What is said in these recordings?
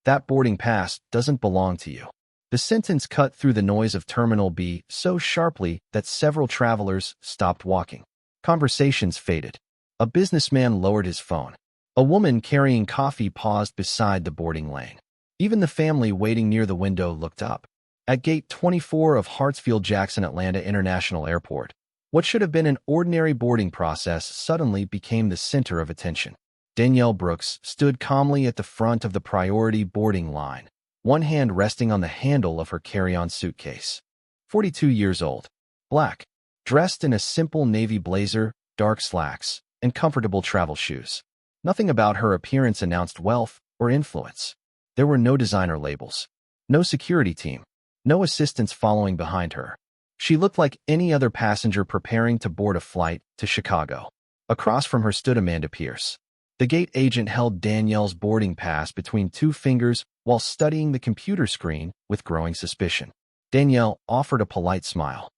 That boarding pass doesn't belong to you. The sentence cut through the noise of Terminal B so sharply that several travelers stopped walking. Conversations faded. A businessman lowered his phone. A woman carrying coffee paused beside the boarding lane. Even the family waiting near the window looked up. At Gate 24 of Hartsfield-Jackson Atlanta International Airport, what should have been an ordinary boarding process suddenly became the center of attention. Danielle Brooks stood calmly at the front of the priority boarding line, one hand resting on the handle of her carry-on suitcase. 42 years old, black, dressed in a simple navy blazer, dark slacks, and comfortable travel shoes. Nothing about her appearance announced wealth or influence. There were no designer labels, no security team, no assistants following behind her. She looked like any other passenger preparing to board a flight to Chicago. Across from her stood Amanda Pierce. The gate agent held Danielle's boarding pass between two fingers while studying the computer screen with growing suspicion. Danielle offered a polite smile.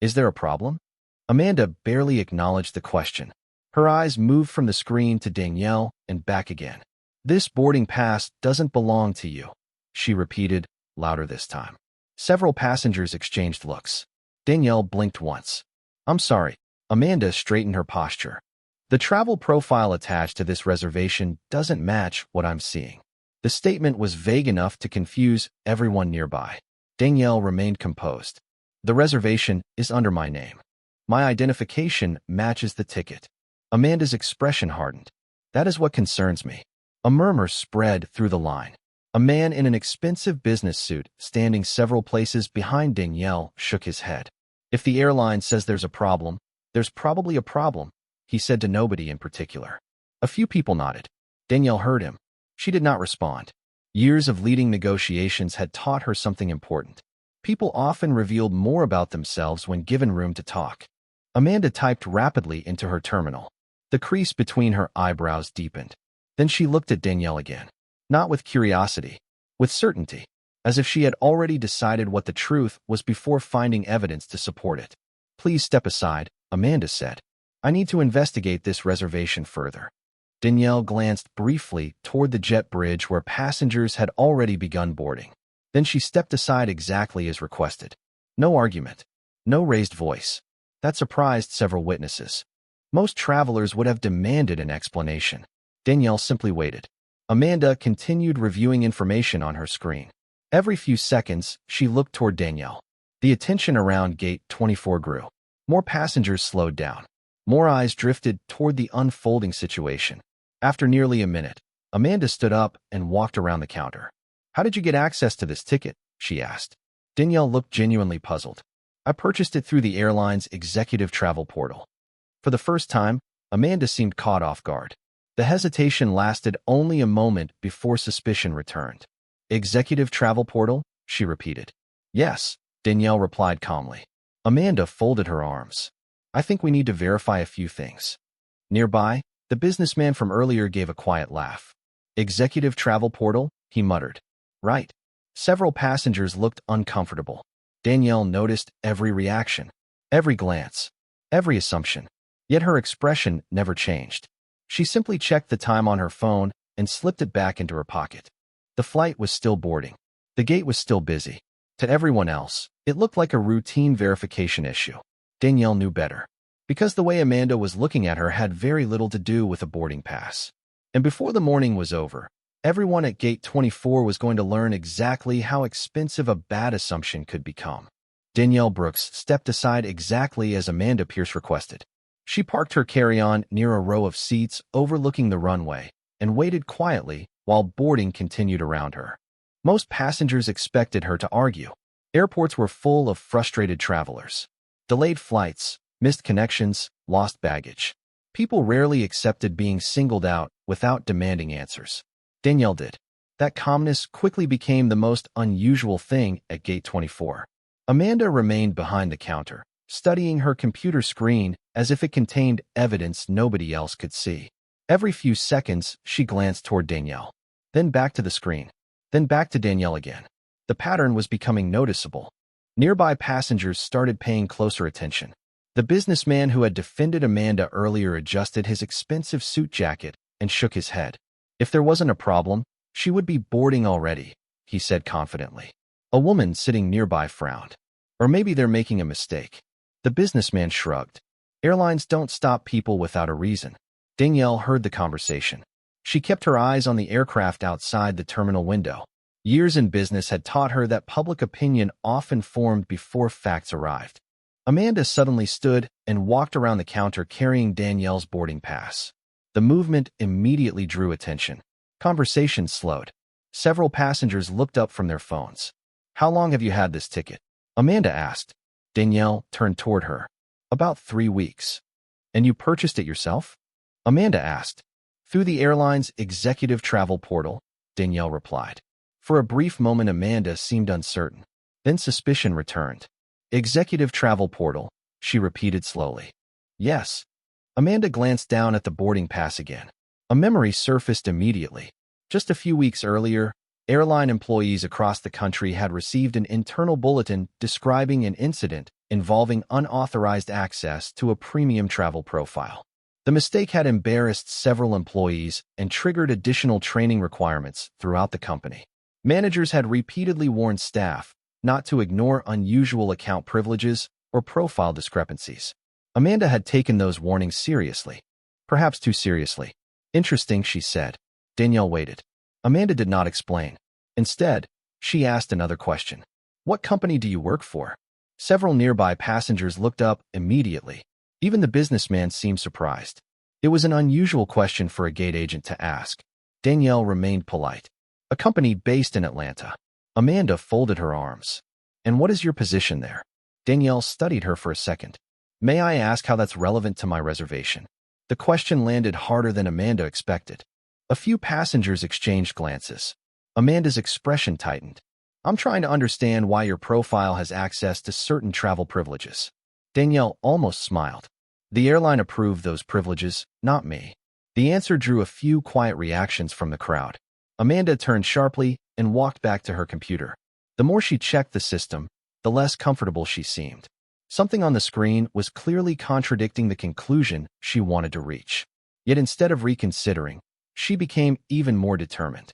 "Is there a problem?" Amanda barely acknowledged the question. Her eyes moved from the screen to Danielle and back again. "This boarding pass doesn't belong to you," she repeated, louder this time. Several passengers exchanged looks. Danielle blinked once. "I'm sorry." Amanda straightened her posture. "The travel profile attached to this reservation doesn't match what I'm seeing." The statement was vague enough to confuse everyone nearby. Danielle remained composed. "The reservation is under my name. My identification matches the ticket." Amanda's expression hardened. "That is what concerns me." A murmur spread through the line. A man in an expensive business suit, standing several places behind Danielle, shook his head. "If the airline says there's a problem, there's probably a problem," he said to nobody in particular. A few people nodded. Danielle heard him. She did not respond. Years of leading negotiations had taught her something important. People often revealed more about themselves when given room to talk. Amanda typed rapidly into her terminal. The crease between her eyebrows deepened. Then she looked at Danielle again. Not with curiosity, with certainty, as if she had already decided what the truth was before finding evidence to support it. "Please step aside," Amanda said. "I need to investigate this reservation further." Danielle glanced briefly toward the jet bridge where passengers had already begun boarding. Then she stepped aside exactly as requested. No argument, no raised voice. That surprised several witnesses. Most travelers would have demanded an explanation. Danielle simply waited. Amanda continued reviewing information on her screen. Every few seconds, she looked toward Danielle. The attention around Gate 24 grew. More passengers slowed down. More eyes drifted toward the unfolding situation. After nearly a minute, Amanda stood up and walked around the counter. "How did you get access to this ticket?" she asked. Danielle looked genuinely puzzled. "I purchased it through the airline's executive travel portal." For the first time, Amanda seemed caught off guard. The hesitation lasted only a moment before suspicion returned. "Executive travel portal?" she repeated. "Yes," Danielle replied calmly. Amanda folded her arms. "I think we need to verify a few things." Nearby, the businessman from earlier gave a quiet laugh. "Executive travel portal?" he muttered. "Right." Several passengers looked uncomfortable. Danielle noticed every reaction, every glance, every assumption. Yet her expression never changed. She simply checked the time on her phone and slipped it back into her pocket. The flight was still boarding. The gate was still busy. To everyone else, it looked like a routine verification issue. Danielle knew better, because the way Amanda was looking at her had very little to do with a boarding pass. And before the morning was over, everyone at Gate 24 was going to learn exactly how expensive a bad assumption could become. Danielle Brooks stepped aside exactly as Amanda Pierce requested. She parked her carry-on near a row of seats overlooking the runway and waited quietly while boarding continued around her. Most passengers expected her to argue. Airports were full of frustrated travelers. Delayed flights, missed connections, lost baggage. People rarely accepted being singled out without demanding answers. Danielle did. That calmness quickly became the most unusual thing at Gate 24. Amanda remained behind the counter, studying her computer screen as if it contained evidence nobody else could see. Every few seconds, she glanced toward Danielle, then back to the screen, then back to Danielle again. The pattern was becoming noticeable. Nearby passengers started paying closer attention. The businessman who had defended Amanda earlier adjusted his expensive suit jacket and shook his head. If there wasn't a problem, She would be boarding already, he said confidently. A woman sitting nearby frowned. Or maybe they're making a mistake. The businessman shrugged. Airlines don't stop people without a reason. Danielle heard the conversation. She kept her eyes on the aircraft outside the terminal window. Years in business had taught her that public opinion often formed before facts arrived. Amanda suddenly stood and walked around the counter carrying Danielle's boarding pass. The movement immediately drew attention. Conversation slowed. Several passengers looked up from their phones. "How long have you had this ticket?" Amanda asked. Danielle turned toward her. "About 3 weeks." "And you purchased it yourself?" Amanda asked. "Through the airline's executive travel portal," Danielle replied. For a brief moment Amanda seemed uncertain. Then suspicion returned. "Executive travel portal," she repeated slowly. "Yes." Amanda glanced down at the boarding pass again. A memory surfaced immediately. Just a few weeks earlier, airline employees across the country had received an internal bulletin describing an incident involving unauthorized access to a premium travel profile. The mistake had embarrassed several employees and triggered additional training requirements throughout the company. Managers had repeatedly warned staff not to ignore unusual account privileges or profile discrepancies. Amanda had taken those warnings seriously, perhaps too seriously. "Interesting," she said. Danielle waited. Amanda did not explain. Instead, she asked another question. "What company do you work for?" Several nearby passengers looked up immediately. Even the businessman seemed surprised. It was an unusual question for a gate agent to ask. Danielle remained polite. "A company based in Atlanta." Amanda folded her arms. "And what is your position there?" Danielle studied her for a second. "May I ask how that's relevant to my reservation?" The question landed harder than Amanda expected. A few passengers exchanged glances. Amanda's expression tightened. "I'm trying to understand why your profile has access to certain travel privileges." Danielle almost smiled. "The airline approved those privileges, not me." The answer drew a few quiet reactions from the crowd. Amanda turned sharply and walked back to her computer. The more she checked the system, the less comfortable she seemed. Something on the screen was clearly contradicting the conclusion she wanted to reach. Yet instead of reconsidering, she became even more determined.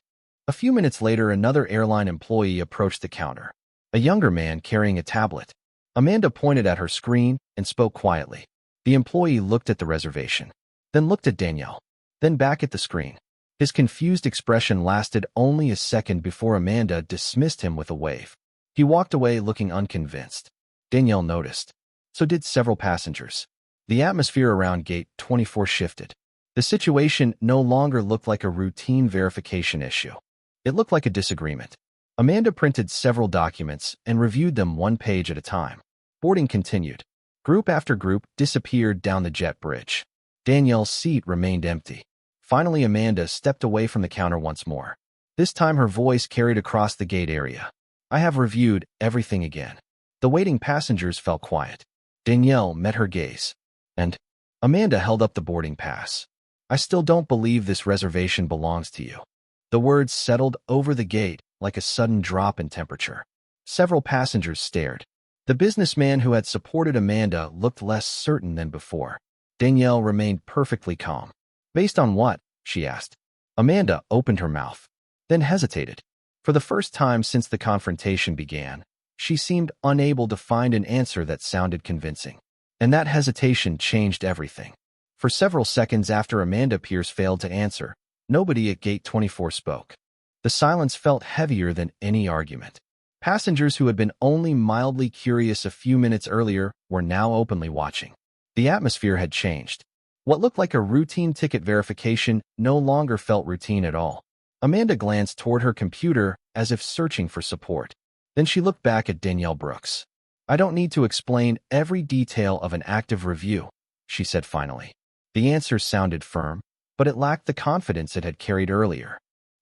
A few minutes later, another airline employee approached the counter. A younger man carrying a tablet. Amanda pointed at her screen and spoke quietly. The employee looked at the reservation, then looked at Danielle, then back at the screen. His confused expression lasted only a second before Amanda dismissed him with a wave. He walked away looking unconvinced. Danielle noticed. So did several passengers. The atmosphere around Gate 24 shifted. The situation no longer looked like a routine verification issue. It looked like a disagreement. Amanda printed several documents and reviewed them one page at a time. Boarding continued. Group after group disappeared down the jet bridge. Danielle's seat remained empty. Finally, Amanda stepped away from the counter once more. This time her voice carried across the gate area. "I have reviewed everything again." The waiting passengers fell quiet. Danielle met her gaze. "And?" Amanda held up the boarding pass. "I still don't believe this reservation belongs to you." The words settled over the gate like a sudden drop in temperature. Several passengers stared. The businessman who had supported Amanda looked less certain than before. Danielle remained perfectly calm. "Based on what?" she asked. Amanda opened her mouth, then hesitated. For the first time since the confrontation began, she seemed unable to find an answer that sounded convincing. And that hesitation changed everything. For several seconds after Amanda Pierce failed to answer, nobody at Gate 24 spoke. The silence felt heavier than any argument. Passengers who had been only mildly curious a few minutes earlier were now openly watching. The atmosphere had changed. What looked like a routine ticket verification no longer felt routine at all. Amanda glanced toward her computer as if searching for support. Then she looked back at Danielle Brooks. "I don't need to explain every detail of an active review," she said finally. The answer sounded firm, but it lacked the confidence it had carried earlier.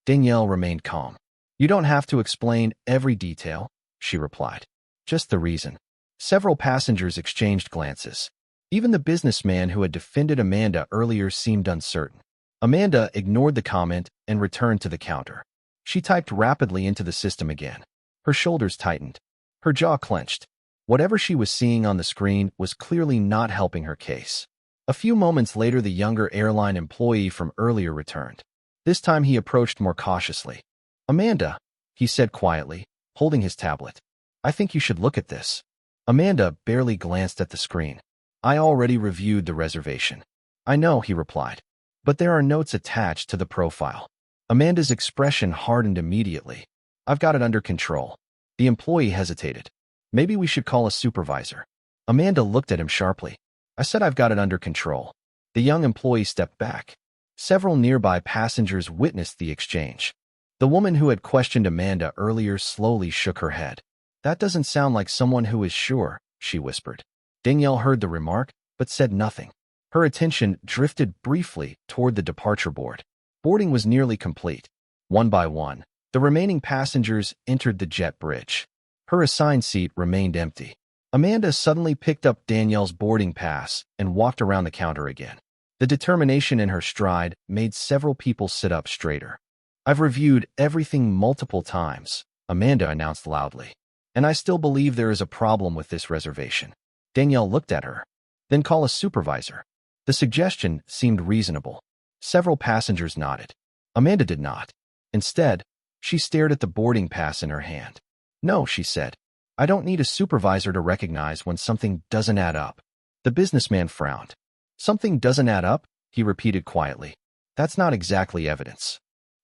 Danielle remained calm. "You don't have to explain every detail," she replied. "Just the reason." Several passengers exchanged glances. Even the businessman who had defended Amanda earlier seemed uncertain. Amanda ignored the comment and returned to the counter. She typed rapidly into the system again. Her shoulders tightened. Her jaw clenched. Whatever she was seeing on the screen was clearly not helping her case. A few moments later, the younger airline employee from earlier returned. This time he approached more cautiously. Amanda, he said quietly, holding his tablet. I think you should look at this. Amanda barely glanced at the screen. I already reviewed the reservation. I know, he replied. But there are notes attached to the profile. Amanda's expression hardened immediately. I've got it under control. The employee hesitated. Maybe we should call a supervisor. Amanda looked at him sharply. I said I've got it under control. The young employee stepped back. Several nearby passengers witnessed the exchange. The woman who had questioned Amanda earlier slowly shook her head. That doesn't sound like someone who is sure, she whispered. Danielle heard the remark, but said nothing. Her attention drifted briefly toward the departure board. Boarding was nearly complete. One by one, the remaining passengers entered the jet bridge. Her assigned seat remained empty. Amanda suddenly picked up Danielle's boarding pass and walked around the counter again. The determination in her stride made several people sit up straighter. I've reviewed everything multiple times, Amanda announced loudly. And I still believe there is a problem with this reservation. Danielle looked at her. Then call a supervisor. The suggestion seemed reasonable. Several passengers nodded. Amanda did not. Instead, she stared at the boarding pass in her hand. No, she said. I don't need a supervisor to recognize when something doesn't add up. The businessman frowned. Something doesn't add up, he repeated quietly. That's not exactly evidence.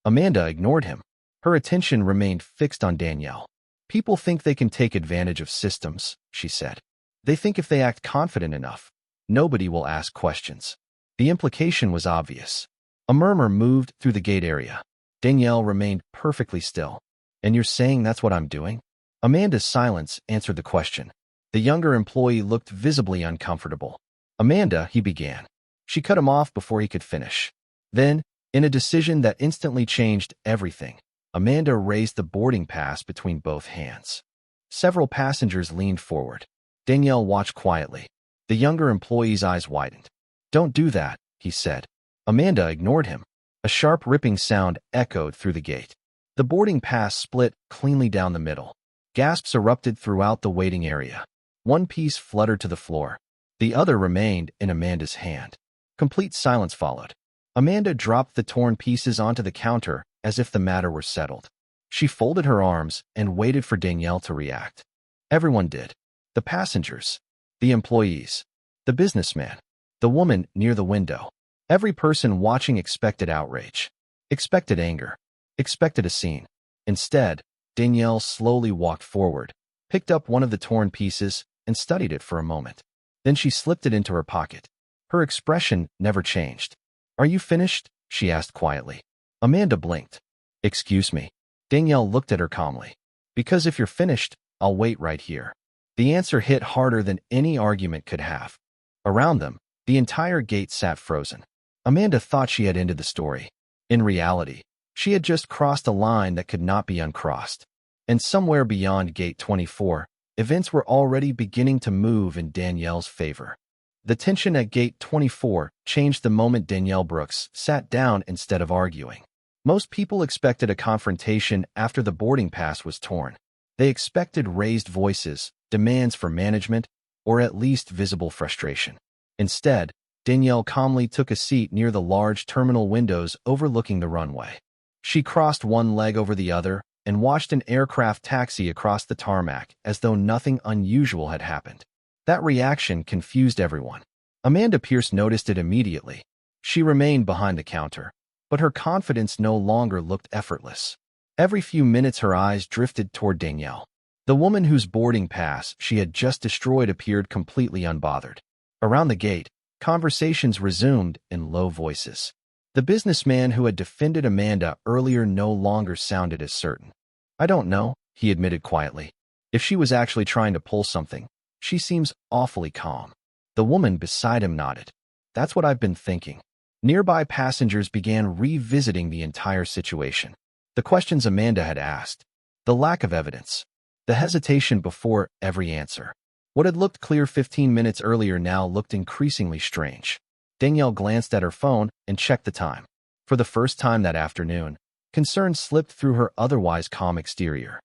Amanda ignored him. Her attention remained fixed on Danielle. People think they can take advantage of systems, she said. They think if they act confident enough, nobody will ask questions. The implication was obvious. A murmur moved through the gate area. Danielle remained perfectly still. And you're saying that's what I'm doing? Amanda's silence answered the question. The younger employee looked visibly uncomfortable. Amanda, he began. She cut him off before he could finish. Then, in a decision that instantly changed everything, Amanda raised the boarding pass between both hands. Several passengers leaned forward. Danielle watched quietly. The younger employee's eyes widened. Don't do that, he said. Amanda ignored him. A sharp ripping sound echoed through the gate. The boarding pass split cleanly down the middle. Gasps erupted throughout the waiting area. One piece fluttered to the floor. The other remained in Amanda's hand. Complete silence followed. Amanda dropped the torn pieces onto the counter as if the matter were settled. She folded her arms and waited for Danielle to react. Everyone did. The passengers, the employees, the businessman, the woman near the window. Every person watching expected outrage, expected anger, expected a scene. Instead, Danielle slowly walked forward, picked up one of the torn pieces, and studied it for a moment. Then she slipped it into her pocket. Her expression never changed. Are you finished? She asked quietly. Amanda blinked. Excuse me. Danielle looked at her calmly. Because if you're finished, I'll wait right here. The answer hit harder than any argument could have. Around them, the entire gate sat frozen. Amanda thought she had ended the story. In reality, she had just crossed a line that could not be uncrossed. And somewhere beyond Gate 24, events were already beginning to move in Danielle's favor. The tension at Gate 24 changed the moment Danielle Brooks sat down instead of arguing. Most people expected a confrontation after the boarding pass was torn. They expected raised voices, demands for management, or at least visible frustration. Instead, Danielle calmly took a seat near the large terminal windows overlooking the runway. She crossed one leg over the other and watched an aircraft taxi across the tarmac as though nothing unusual had happened. That reaction confused everyone. Amanda Pierce noticed it immediately. She remained behind the counter, but her confidence no longer looked effortless. Every few minutes her eyes drifted toward Danielle. The woman whose boarding pass she had just destroyed appeared completely unbothered. Around the gate, conversations resumed in low voices. The businessman who had defended Amanda earlier no longer sounded as certain. I don't know, he admitted quietly. If she was actually trying to pull something, she seems awfully calm. The woman beside him nodded. That's what I've been thinking. Nearby passengers began revisiting the entire situation. The questions Amanda had asked, the lack of evidence, the hesitation before every answer. What had looked clear 15 minutes earlier now looked increasingly strange. Danielle glanced at her phone and checked the time. For the first time that afternoon, concern slipped through her otherwise calm exterior.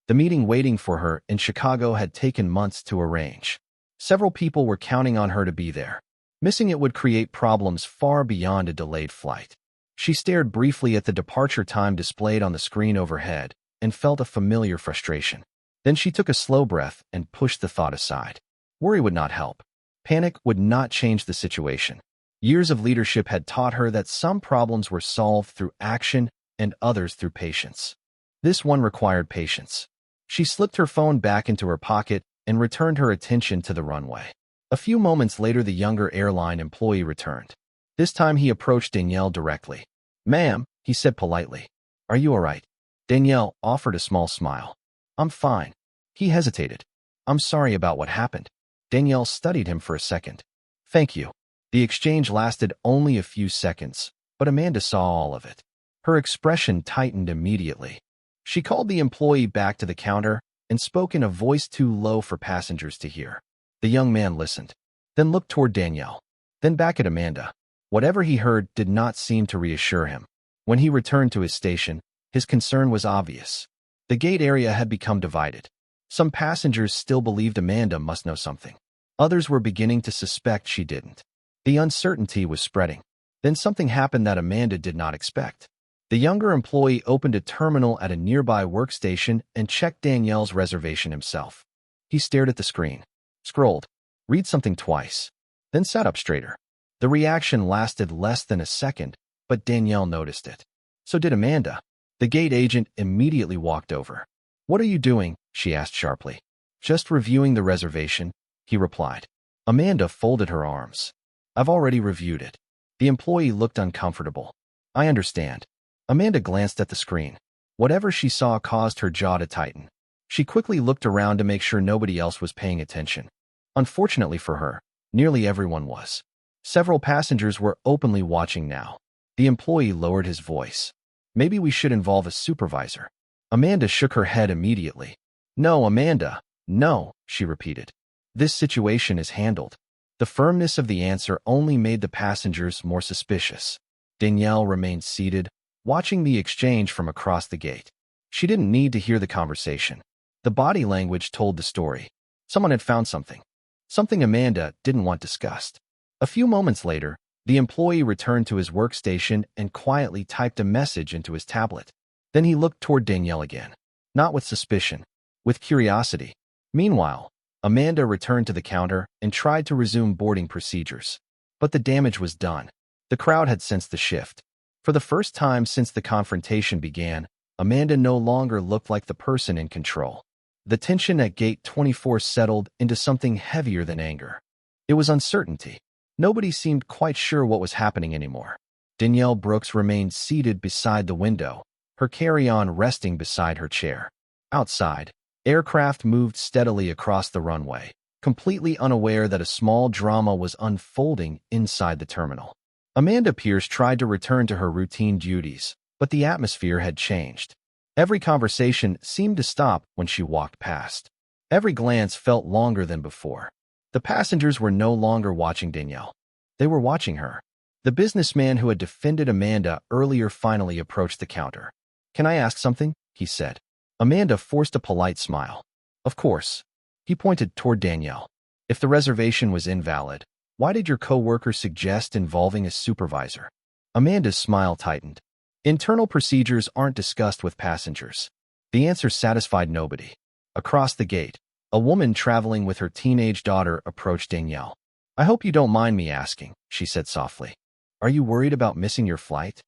The meeting waiting for her in Chicago had taken months to arrange. Several people were counting on her to be there. Missing it would create problems far beyond a delayed flight. She stared briefly at the departure time displayed on the screen overhead and felt a familiar frustration. Then she took a slow breath and pushed the thought aside. Worry would not help. Panic would not change the situation. Years of leadership had taught her that some problems were solved through action and others through patience. This one required patience. She slipped her phone back into her pocket and returned her attention to the runway. A few moments later, the younger airline employee returned. This time he approached Danielle directly. "Ma'am," he said politely. "Are you all right?" Danielle offered a small smile. "I'm fine." He hesitated. "I'm sorry about what happened." Danielle studied him for a second. "Thank you." The exchange lasted only a few seconds, but Amanda saw all of it. Her expression tightened immediately. She called the employee back to the counter and spoke in a voice too low for passengers to hear. The young man listened, then looked toward Danielle, then back at Amanda. Whatever he heard did not seem to reassure him. When he returned to his station, his concern was obvious. The gate area had become divided. Some passengers still believed Amanda must know something. Others were beginning to suspect she didn't. The uncertainty was spreading. Then something happened that Amanda did not expect. The younger employee opened a terminal at a nearby workstation and checked Danielle's reservation himself. He stared at the screen, scrolled, read something twice, then sat up straighter. The reaction lasted less than a second, but Danielle noticed it. So did Amanda. The gate agent immediately walked over. "What are you doing?" she asked sharply. "Just reviewing the reservation," he replied. Amanda folded her arms. "I've already reviewed it." The employee looked uncomfortable. "I understand." Amanda glanced at the screen. Whatever she saw caused her jaw to tighten. She quickly looked around to make sure nobody else was paying attention. Unfortunately for her, nearly everyone was. Several passengers were openly watching now. The employee lowered his voice. "Maybe we should involve a supervisor." Amanda shook her head immediately. "No, Amanda, no," she repeated. "This situation is handled." The firmness of the answer only made the passengers more suspicious. Danielle remained seated, watching the exchange from across the gate. She didn't need to hear the conversation. The body language told the story. Someone had found something. Something Amanda didn't want discussed. A few moments later, the employee returned to his workstation and quietly typed a message into his tablet. Then he looked toward Danielle again. Not with suspicion, with curiosity. Meanwhile, Amanda returned to the counter and tried to resume boarding procedures. But the damage was done. The crowd had sensed the shift. For the first time since the confrontation began, Amanda no longer looked like the person in control. The tension at Gate 24 settled into something heavier than anger. It was uncertainty. Nobody seemed quite sure what was happening anymore. Danielle Brooks remained seated beside the window, her carry-on resting beside her chair. Outside, aircraft moved steadily across the runway, completely unaware that a small drama was unfolding inside the terminal. Amanda Pierce tried to return to her routine duties, but the atmosphere had changed. Every conversation seemed to stop when she walked past. Every glance felt longer than before. The passengers were no longer watching Danielle. They were watching her. The businessman who had defended Amanda earlier finally approached the counter. "Can I ask something?" he said. Amanda forced a polite smile. "Of course." He pointed toward Danielle. "If the reservation was invalid, why did your co-worker suggest involving a supervisor?" Amanda's smile tightened. "Internal procedures aren't discussed with passengers." The answer satisfied nobody. Across the gate, a woman traveling with her teenage daughter approached Danielle. "I hope you don't mind me asking," she said softly. "Are you worried about missing your flight?"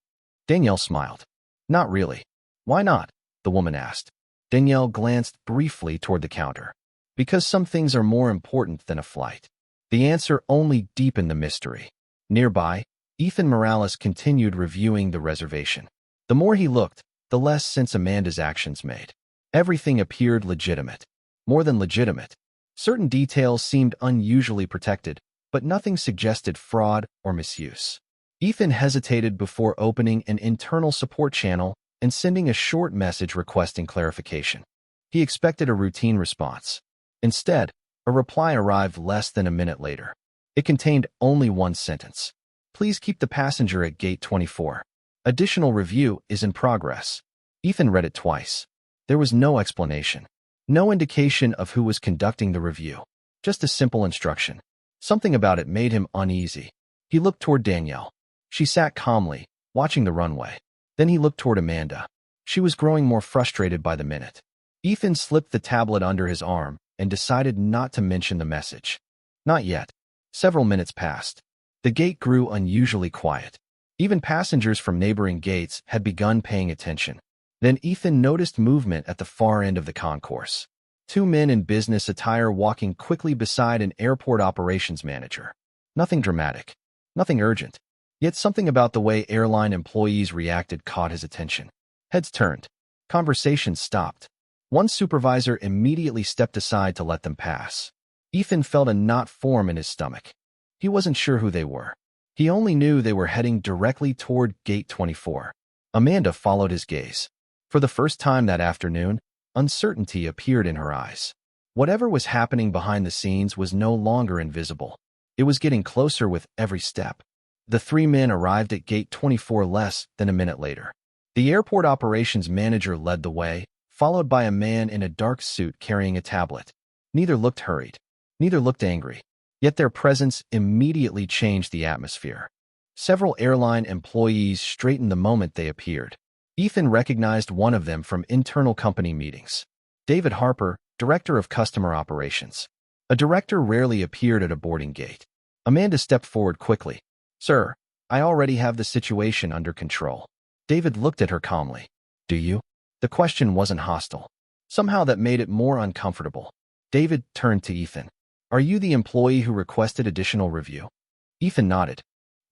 Danielle smiled. "Not really." "Why not?" the woman asked. Danielle glanced briefly toward the counter. "Because some things are more important than a flight." The answer only deepened the mystery. Nearby, Ethan Morales continued reviewing the reservation. The more he looked, the less sense Amanda's actions made. Everything appeared legitimate. More than legitimate. Certain details seemed unusually protected, but nothing suggested fraud or misuse. Ethan hesitated before opening an internal support channel and sending a short message requesting clarification. He expected a routine response. Instead, a reply arrived less than a minute later. It contained only one sentence. "Please keep the passenger at Gate 24. Additional review is in progress." Ethan read it twice. There was no explanation. No indication of who was conducting the review. Just a simple instruction. Something about it made him uneasy. He looked toward Danielle. She sat calmly, watching the runway. Then he looked toward Amanda. She was growing more frustrated by the minute. Ethan slipped the tablet under his arm and decided not to mention the message. Not yet. Several minutes passed. The gate grew unusually quiet. Even passengers from neighboring gates had begun paying attention. Then Ethan noticed movement at the far end of the concourse. Two men in business attire walking quickly beside an airport operations manager. Nothing dramatic. Nothing urgent. Yet something about the way airline employees reacted caught his attention. Heads turned. Conversations stopped. One supervisor immediately stepped aside to let them pass. Ethan felt a knot form in his stomach. He wasn't sure who they were. He only knew they were heading directly toward Gate 24. Amanda followed his gaze. For the first time that afternoon, uncertainty appeared in her eyes. Whatever was happening behind the scenes was no longer invisible. It was getting closer with every step. The three men arrived at Gate 24 less than a minute later. The airport operations manager led the way, followed by a man in a dark suit carrying a tablet. Neither looked hurried. Neither looked angry. Yet their presence immediately changed the atmosphere. Several airline employees straightened the moment they appeared. Ethan recognized one of them from internal company meetings. David Harper, Director of Customer Operations. A director rarely appeared at a boarding gate. Amanda stepped forward quickly. "Sir, I already have the situation under control." David looked at her calmly. "Do you?" The question wasn't hostile. Somehow that made it more uncomfortable. David turned to Ethan. "Are you the employee who requested additional review?" Ethan nodded.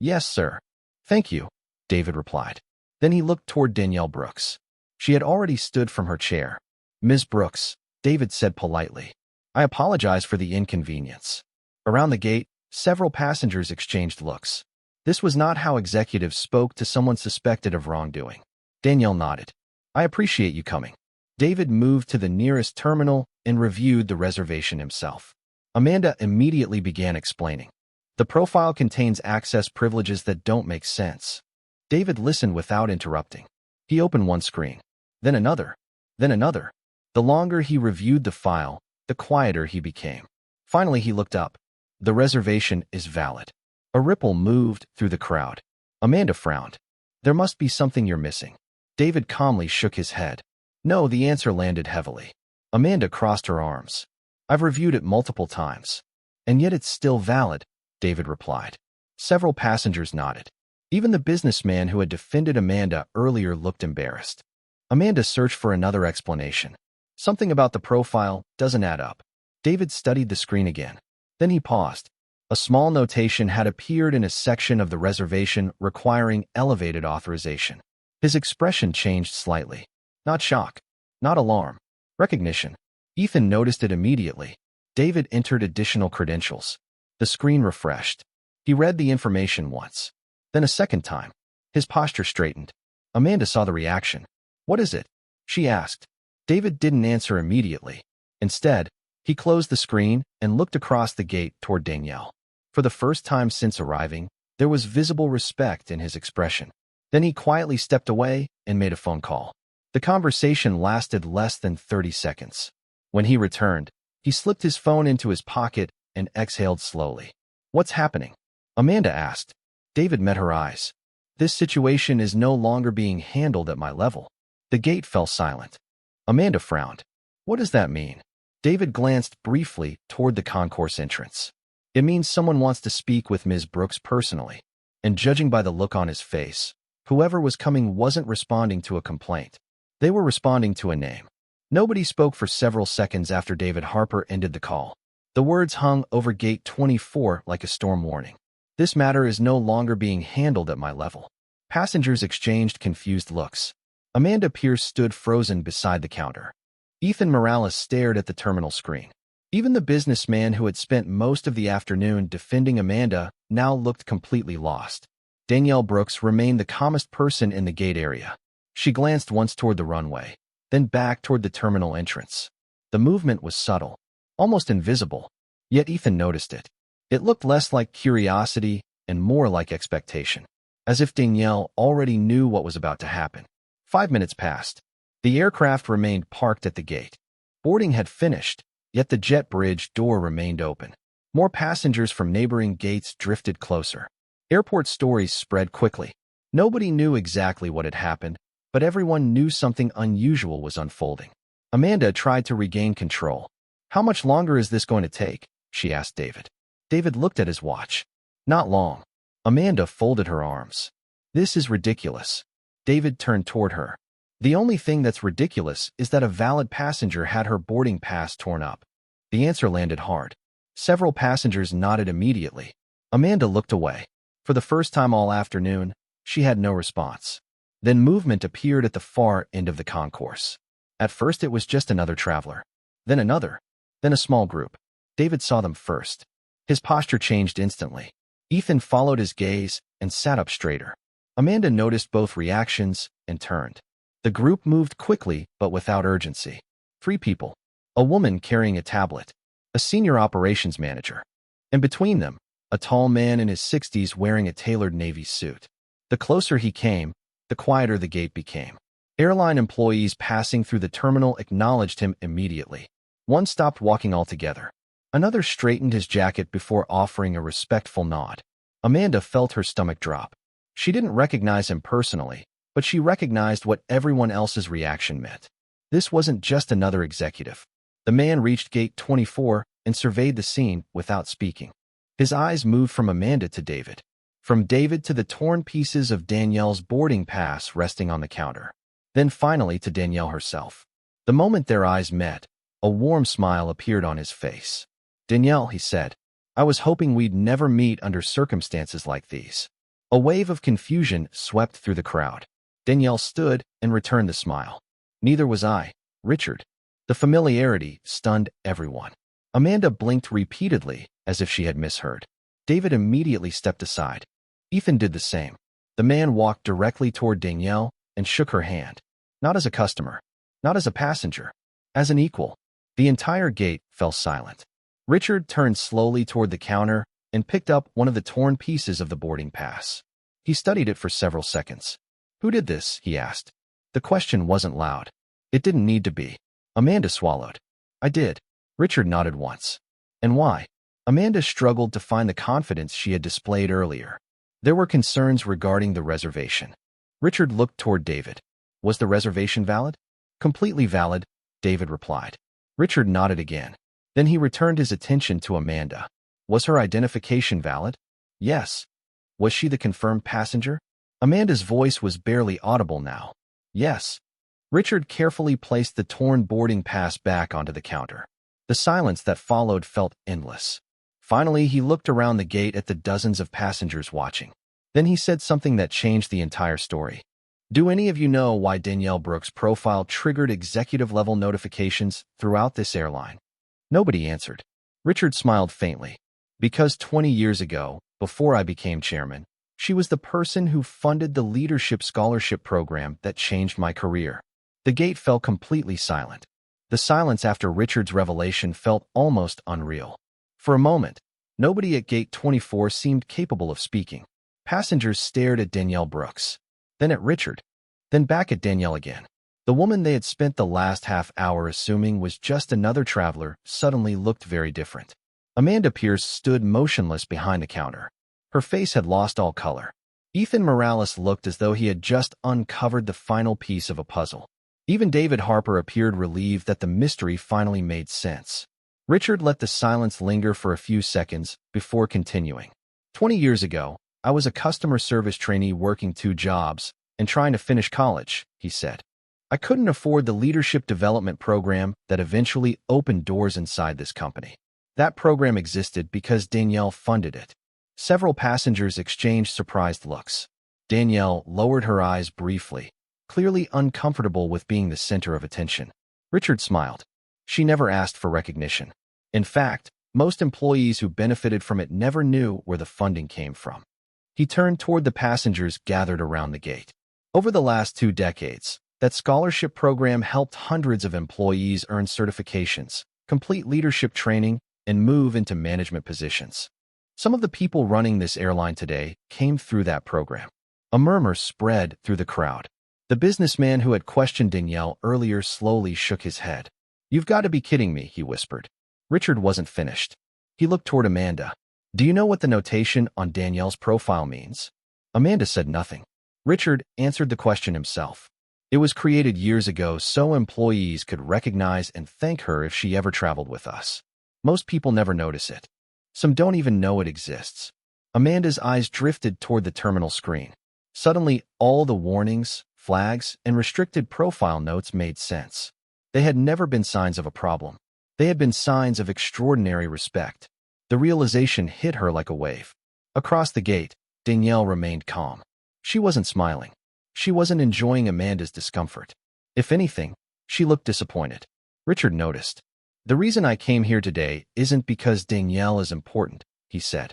"Yes, sir." "Thank you," David replied. Then he looked toward Danielle Brooks. She had already stood from her chair. "Ms. Brooks," David said politely, "I apologize for the inconvenience." Around the gate, several passengers exchanged looks. This was not how executives spoke to someone suspected of wrongdoing. Danielle nodded. "I appreciate you coming." David moved to the nearest terminal and reviewed the reservation himself. Amanda immediately began explaining. "The profile contains access privileges that don't make sense." David listened without interrupting. He opened one screen, then another, then another. The longer he reviewed the file, the quieter he became. Finally, he looked up. "The reservation is valid." A ripple moved through the crowd. Amanda frowned. "There must be something you're missing." David calmly shook his head. "No," the answer landed heavily. Amanda crossed her arms. "I've reviewed it multiple times. And yet it's still valid," David replied. Several passengers nodded. Even the businessman who had defended Amanda earlier looked embarrassed. Amanda searched for another explanation. "Something about the profile doesn't add up." David studied the screen again. Then he paused. A small notation had appeared in a section of the reservation requiring elevated authorization. His expression changed slightly. Not shock. Not alarm. Recognition. Ethan noticed it immediately. David entered additional credentials. The screen refreshed. He read the information once. Then a second time. His posture straightened. Amanda saw the reaction. "What is it?" she asked. David didn't answer immediately. Instead, he closed the screen and looked across the gate toward Danielle. For the first time since arriving, there was visible respect in his expression. Then he quietly stepped away and made a phone call. The conversation lasted less than 30 seconds. When he returned, he slipped his phone into his pocket and exhaled slowly. "What's happening?" Amanda asked. David met her eyes. "This situation is no longer being handled at my level." The gate fell silent. Amanda frowned. "What does that mean?" David glanced briefly toward the concourse entrance. "It means someone wants to speak with Ms. Brooks personally." And judging by the look on his face, whoever was coming wasn't responding to a complaint. They were responding to a name. Nobody spoke for several seconds after David Harper ended the call. The words hung over Gate 24 like a storm warning. "This matter is no longer being handled at my level." Passengers exchanged confused looks. Amanda Pierce stood frozen beside the counter. Ethan Morales stared at the terminal screen. Even the businessman who had spent most of the afternoon defending Amanda now looked completely lost. Danielle Brooks remained the calmest person in the gate area. She glanced once toward the runway, then back toward the terminal entrance. The movement was subtle, almost invisible, yet Ethan noticed it. It looked less like curiosity and more like expectation, as if Danielle already knew what was about to happen. 5 minutes passed. The aircraft remained parked at the gate. Boarding had finished, yet the jet bridge door remained open. More passengers from neighboring gates drifted closer. Airport stories spread quickly. Nobody knew exactly what had happened, but everyone knew something unusual was unfolding. Amanda tried to regain control. "How much longer is this going to take?" she asked David. David looked at his watch. "Not long." Amanda folded her arms. "This is ridiculous." David turned toward her. "The only thing that's ridiculous is that a valid passenger had her boarding pass torn up." The answer landed hard. Several passengers nodded immediately. Amanda looked away. For the first time all afternoon, she had no response. Then movement appeared at the far end of the concourse. At first it was just another traveler. Then another. Then a small group. David saw them first. His posture changed instantly. Ethan followed his gaze and sat up straighter. Amanda noticed both reactions and turned. The group moved quickly but without urgency. 3 people. A woman carrying a tablet. A senior operations manager. And between them, a tall man in his 60s wearing a tailored navy suit. The closer he came, the quieter the gate became. Airline employees passing through the terminal acknowledged him immediately. One stopped walking altogether. Another straightened his jacket before offering a respectful nod. Amanda felt her stomach drop. She didn't recognize him personally, but she recognized what everyone else's reaction meant. This wasn't just another executive. The man reached gate 24 and surveyed the scene without speaking. His eyes moved from Amanda to David. From David to the torn pieces of Danielle's boarding pass resting on the counter. Then finally to Danielle herself. The moment their eyes met, a warm smile appeared on his face. "Danielle," he said, "I was hoping we'd never meet under circumstances like these." A wave of confusion swept through the crowd. Danielle stood and returned the smile. "Neither was I, Richard." The familiarity stunned everyone. Amanda blinked repeatedly as if she had misheard. David immediately stepped aside. Ethan did the same. The man walked directly toward Danielle and shook her hand. Not as a customer, not as a passenger, as an equal. The entire gate fell silent. Richard turned slowly toward the counter and picked up one of the torn pieces of the boarding pass. He studied it for several seconds. "Who did this?" he asked. The question wasn't loud. It didn't need to be. Amanda swallowed. "I did." Richard nodded once. "And why?" Amanda struggled to find the confidence she had displayed earlier. There were concerns regarding the reservation. Richard looked toward David. "Was the reservation valid?" "Completely valid," David replied. Richard nodded again. Then he returned his attention to Amanda. "Was her identification valid?" "Yes." "Was she the confirmed passenger?" Amanda's voice was barely audible now. "Yes." Richard carefully placed the torn boarding pass back onto the counter. The silence that followed felt endless. Finally, he looked around the gate at the dozens of passengers watching. Then he said something that changed the entire story. "Do any of you know why Danielle Brooks' profile triggered executive-level notifications throughout this airline?" Nobody answered. Richard smiled faintly. "Because 20 years ago, before I became chairman, she was the person who funded the leadership scholarship program that changed my career." The gate fell completely silent. The silence after Richard's revelation felt almost unreal. For a moment, nobody at gate 24 seemed capable of speaking. Passengers stared at Danielle Brooks, then at Richard, then back at Danielle again. The woman they had spent the last half hour assuming was just another traveler suddenly looked very different. Amanda Pierce stood motionless behind the counter. Her face had lost all color. Ethan Morales looked as though he had just uncovered the final piece of a puzzle. Even David Harper appeared relieved that the mystery finally made sense. Richard let the silence linger for a few seconds before continuing. 20 years ago, I was a customer service trainee working 2 jobs and trying to finish college, he said. I couldn't afford the leadership development program that eventually opened doors inside this company. That program existed because Danielle funded it. Several passengers exchanged surprised looks. Danielle lowered her eyes briefly, clearly uncomfortable with being the center of attention. Richard smiled. She never asked for recognition. In fact, most employees who benefited from it never knew where the funding came from. He turned toward the passengers gathered around the gate. Over the last 2 decades, that scholarship program helped hundreds of employees earn certifications, complete leadership training, and move into management positions. Some of the people running this airline today came through that program. A murmur spread through the crowd. The businessman who had questioned Danielle earlier slowly shook his head. You've got to be kidding me, he whispered. Richard wasn't finished. He looked toward Amanda. Do you know what the notation on Danielle's profile means? Amanda said nothing. Richard answered the question himself. It was created years ago so employees could recognize and thank her if she ever traveled with us. Most people never notice it. Some don't even know it exists. Amanda's eyes drifted toward the terminal screen. Suddenly, all the warnings, flags, and restricted profile notes made sense. They had never been signs of a problem. They had been signs of extraordinary respect. The realization hit her like a wave. Across the gate, Danielle remained calm. She wasn't smiling. She wasn't enjoying Amanda's discomfort. If anything, she looked disappointed. Richard noticed. The reason I came here today isn't because Danielle is important, he said.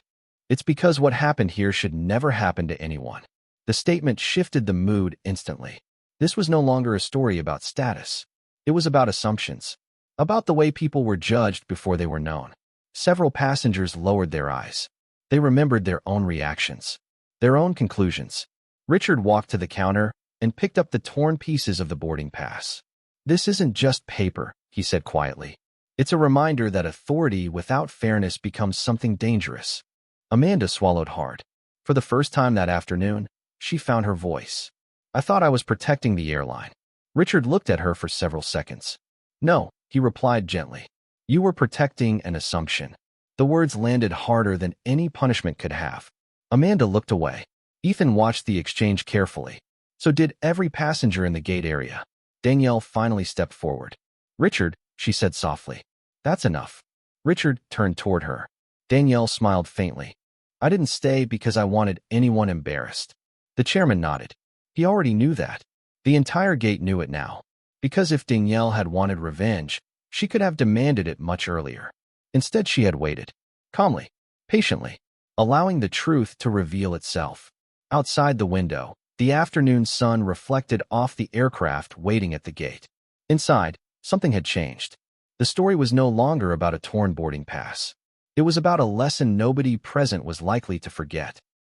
It's because what happened here should never happen to anyone. The statement shifted the mood instantly. This was no longer a story about status. It was about assumptions, about the way people were judged before they were known. Several passengers lowered their eyes. They remembered their own reactions, their own conclusions. Richard walked to the counter and picked up the torn pieces of the boarding pass. This isn't just paper, he said quietly. It's a reminder that authority without fairness becomes something dangerous. Amanda swallowed hard. For the first time that afternoon, she found her voice. I thought I was protecting the airline. Richard looked at her for several seconds. No, he replied gently. You were protecting an assumption. The words landed harder than any punishment could have. Amanda looked away. Ethan watched the exchange carefully. So did every passenger in the gate area. Danielle finally stepped forward. Richard, she said softly. That's enough. Richard turned toward her. Danielle smiled faintly. I didn't stay because I wanted anyone embarrassed. The chairman nodded. He already knew that. The entire gate knew it now. Because if Danielle had wanted revenge, she could have demanded it much earlier. Instead, she had waited. Calmly, patiently, allowing the truth to reveal itself. Outside the window, the afternoon sun reflected off the aircraft waiting at the gate. Inside, something had changed. The story was no longer about a torn boarding pass. It was about a lesson nobody present was likely to forget.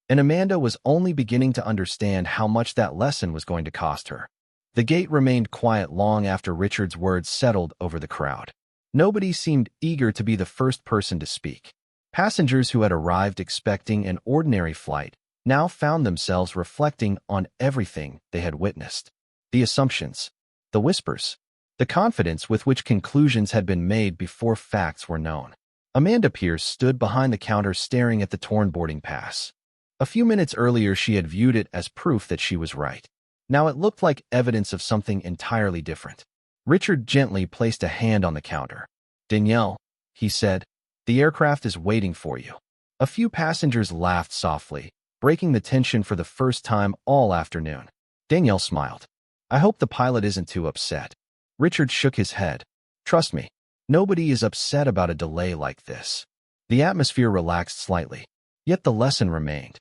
And Amanda was only beginning to understand how much that lesson was going to cost her. The gate remained quiet long after Richard's words settled over the crowd. Nobody seemed eager to be the first person to speak. Passengers who had arrived expecting an ordinary flight now found themselves reflecting on everything they had witnessed. The assumptions, the whispers, the confidence with which conclusions had been made before facts were known. Amanda Pierce stood behind the counter staring at the torn boarding pass. A few minutes earlier, she had viewed it as proof that she was right. Now it looked like evidence of something entirely different. Richard gently placed a hand on the counter. Danielle, he said, the aircraft is waiting for you. A few passengers laughed softly, breaking the tension for the first time all afternoon. Danielle smiled. I hope the pilot isn't too upset. Richard shook his head. Trust me, nobody is upset about a delay like this. The atmosphere relaxed slightly, yet the lesson remained.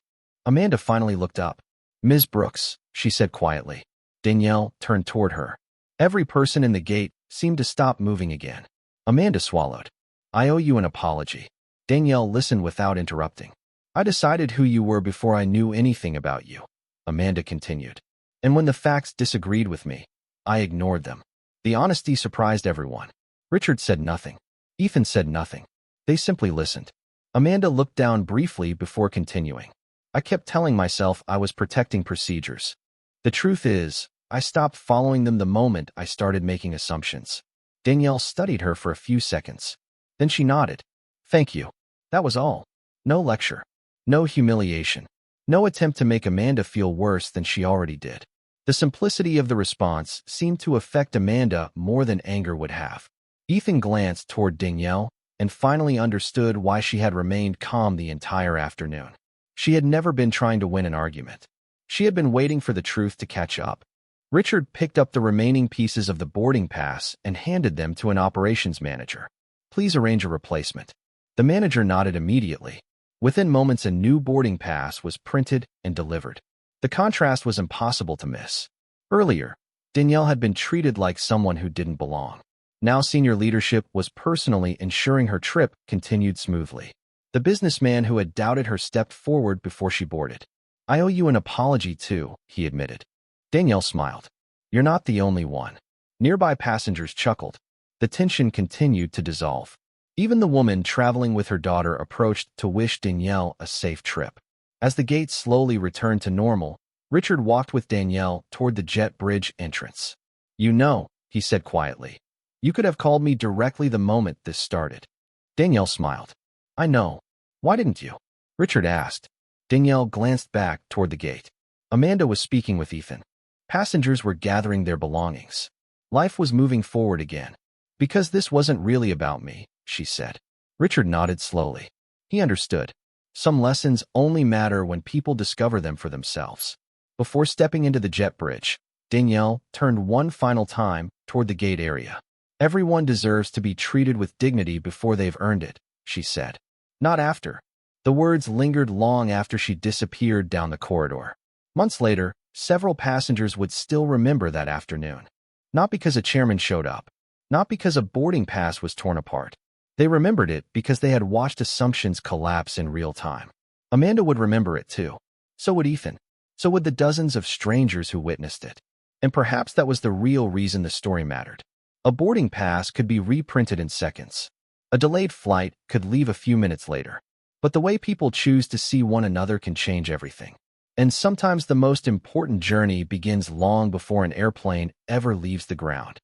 Amanda finally looked up. Ms. Brooks, she said quietly. Danielle turned toward her. Every person in the gate seemed to stop moving again. Amanda swallowed. I owe you an apology. Danielle listened without interrupting. I decided who you were before I knew anything about you. Amanda continued. And when the facts disagreed with me, I ignored them. The honesty surprised everyone. Richard said nothing. Ethan said nothing. They simply listened. Amanda looked down briefly before continuing. I kept telling myself I was protecting procedures. The truth is, I stopped following them the moment I started making assumptions. Danielle studied her for a few seconds. Then she nodded. Thank you. That was all. No lecture. No humiliation. No attempt to make Amanda feel worse than she already did. The simplicity of the response seemed to affect Amanda more than anger would have. Ethan glanced toward Danielle and finally understood why she had remained calm the entire afternoon. She had never been trying to win an argument. She had been waiting for the truth to catch up. Richard picked up the remaining pieces of the boarding pass and handed them to an operations manager. Please arrange a replacement. The manager nodded immediately. Within moments, a new boarding pass was printed and delivered. The contrast was impossible to miss. Earlier, Danielle had been treated like someone who didn't belong. Now senior leadership was personally ensuring her trip continued smoothly. The businessman who had doubted her stepped forward before she boarded. I owe you an apology too, he admitted. Danielle smiled. You're not the only one. Nearby passengers chuckled. The tension continued to dissolve. Even the woman traveling with her daughter approached to wish Danielle a safe trip. As the gate slowly returned to normal, Richard walked with Danielle toward the jet bridge entrance. "You know," he said quietly, "you could have called me directly the moment this started." Danielle smiled. "I know. Why didn't you?" Richard asked. Danielle glanced back toward the gate. Amanda was speaking with Ethan. Passengers were gathering their belongings. Life was moving forward again. "Because this wasn't really about me," she said. Richard nodded slowly. He understood. Some lessons only matter when people discover them for themselves. Before stepping into the jet bridge, Danielle turned one final time toward the gate area. "Everyone deserves to be treated with dignity before they've earned it," she said. "Not after." The words lingered long after she disappeared down the corridor. Months later, several passengers would still remember that afternoon. Not because a chairman showed up. Not because a boarding pass was torn apart. They remembered it because they had watched assumptions collapse in real time. Amanda would remember it too. So would Ethan. So would the dozens of strangers who witnessed it. And perhaps that was the real reason the story mattered. A boarding pass could be reprinted in seconds. A delayed flight could leave a few minutes later. But the way people choose to see one another can change everything. And sometimes the most important journey begins long before an airplane ever leaves the ground.